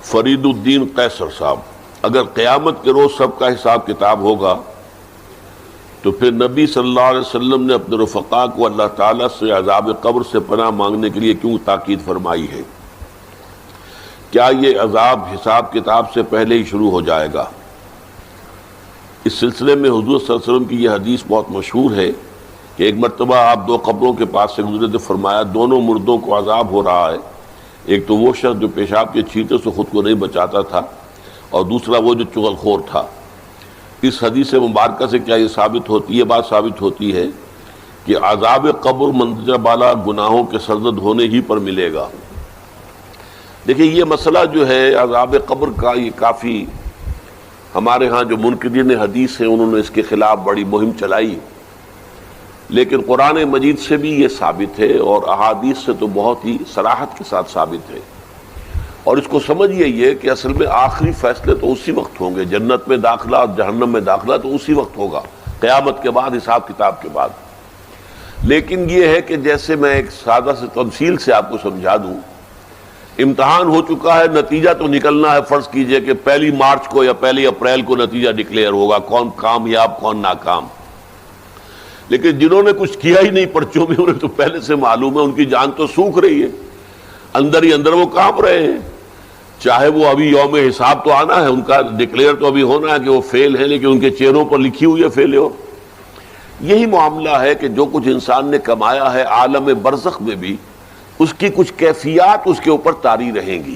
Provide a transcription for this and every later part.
فرید الدین قیصر صاحب، اگر قیامت کے روز سب کا حساب کتاب ہوگا تو پھر نبی صلی اللہ علیہ وسلم نے اپنے رفقاء کو اللہ تعالیٰ سے عذاب قبر سے پناہ مانگنے کے لیے کیوں تاکید فرمائی ہے؟ کیا یہ عذاب حساب کتاب سے پہلے ہی شروع ہو جائے گا؟ اس سلسلے میں حضور صلی اللہ علیہ وسلم کی یہ حدیث بہت مشہور ہے کہ ایک مرتبہ آپ دو قبروں کے پاس سے گزرے تو فرمایا دونوں مردوں کو عذاب ہو رہا ہے، ایک تو وہ شخص جو پیشاب کے چھینٹے سے خود کو نہیں بچاتا تھا، اور دوسرا وہ جو چغل خور تھا۔ اس حدیث مبارکہ سے کیا یہ بات ثابت ہوتی ہے کہ عذاب قبر مندرجہ بالا گناہوں کے سرزد ہونے ہی پر ملے گا؟ دیکھیں، یہ مسئلہ جو ہے عذاب قبر کا، یہ کافی ہمارے ہاں جو منکرین حدیث ہیں انہوں نے اس کے خلاف بڑی مہم چلائی، لیکن قرآن مجید سے بھی یہ ثابت ہے اور احادیث سے تو بہت ہی صراحت کے ساتھ ثابت ہے۔ اور اس کو سمجھیے یہ کہ اصل میں آخری فیصلے تو اسی وقت ہوں گے، جنت میں داخلہ اور جہنم میں داخلہ تو اسی وقت ہوگا، قیامت کے بعد، حساب کتاب کے بعد۔ لیکن یہ ہے کہ جیسے میں ایک سادہ سے تمثیل سے آپ کو سمجھا دوں، امتحان ہو چکا ہے، نتیجہ تو نکلنا ہے۔ فرض کیجئے کہ 1 مارچ کو یا 1 اپریل کو نتیجہ ڈکلیئر ہوگا، کون کامیاب کون ناکام۔ لیکن جنہوں نے کچھ کیا ہی نہیں پرچوں میں، انہیں تو پہلے سے معلوم ہے، ان کی جان تو سوکھ رہی ہے، اندر ہی اندر وہ کانپ رہے ہیں۔ چاہے وہ ابھی یوم حساب تو آنا ہے، ان کا ڈکلیئر تو ابھی ہونا ہے کہ وہ فیل ہے، لیکن ان کے چہروں پر لکھی ہوئی ہے فیلیور۔ یہی معاملہ ہے کہ جو کچھ انسان نے کمایا ہے عالم برزخ میں بھی اس کی کچھ کیفیات اس کے اوپر طاری رہیں گی۔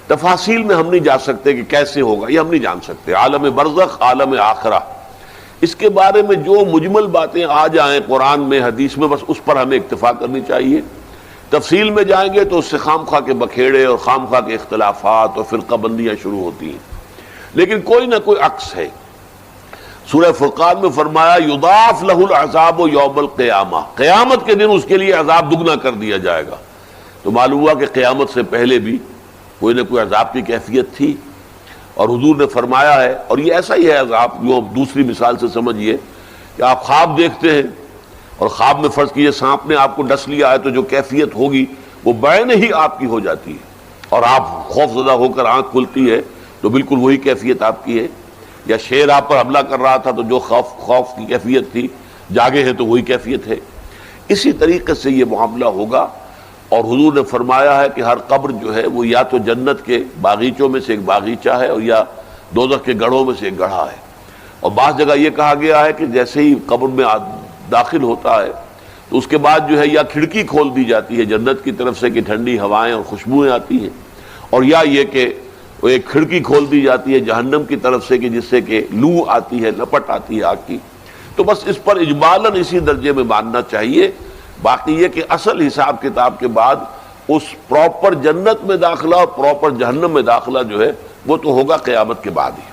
تفاصیل میں ہم نہیں جا سکتے کہ کیسے ہوگا، یہ ہم نہیں جان سکتے۔ عالم برزخ، عالم آخرہ، اس کے بارے میں جو مجمل باتیں آ جائیں قرآن میں، حدیث میں، بس اس پر ہمیں اکتفا کرنی چاہیے۔ تفصیل میں جائیں گے تو اس سے خام خواہ کے بکھیڑے اور خام خواہ کے اختلافات اور فرقہ بندیاں شروع ہوتی ہیں، لیکن کوئی نہ کوئی عکس ہے۔ سورہ فرقان میں فرمایا یضاعف لہ العذاب یوم القیامہ، قیامت کے دن اس کے لیے عذاب دگنا کر دیا جائے گا۔ تو معلوم ہوا کہ قیامت سے پہلے بھی کوئی نہ کوئی عذاب کی کیفیت تھی، اور حضور نے فرمایا ہے، اور یہ ایسا ہی ہے عذاب، جو دوسری مثال سے سمجھیے کہ آپ خواب دیکھتے ہیں اور خواب میں فرض کیجئے سانپ نے آپ کو ڈس لیا ہے، تو جو کیفیت ہوگی وہ بعین ہی آپ کی ہو جاتی ہے، اور آپ خوف زدہ ہو کر آنکھ کھلتی ہے تو بالکل وہی کیفیت آپ کی ہے۔ یا شیر آپ پر حملہ کر رہا تھا تو جو خوف کی کیفیت تھی، جاگے ہیں تو وہی کیفیت ہے۔ اسی طریقے سے یہ معاملہ ہوگا، اور حضور نے فرمایا ہے کہ ہر قبر جو ہے وہ یا تو جنت کے باغیچوں میں سے ایک باغیچہ ہے، اور یا دوزخ کے گڑھوں میں سے ایک گڑھا ہے۔ اور بعض جگہ یہ کہا گیا ہے کہ جیسے ہی قبر میں داخل ہوتا ہے تو اس کے بعد جو ہے یا کھڑکی کھول دی جاتی ہے جنت کی طرف سے کہ ٹھنڈی ہوائیں اور خوشبوئیں آتی ہیں، اور یا یہ کہ وہ ایک کھڑکی کھول دی جاتی ہے جہنم کی طرف سے کہ جس سے کہ لو آتی ہے، لپٹ آتی ہے آگ کی۔ تو بس اس پر اجمالاً اسی درجے میں ماننا چاہیے۔ باقی یہ کہ اصل حساب کتاب کے بعد اس پراپر جنت میں داخلہ اور پراپر جہنم میں داخلہ جو ہے وہ تو ہوگا قیامت کے بعد ہی۔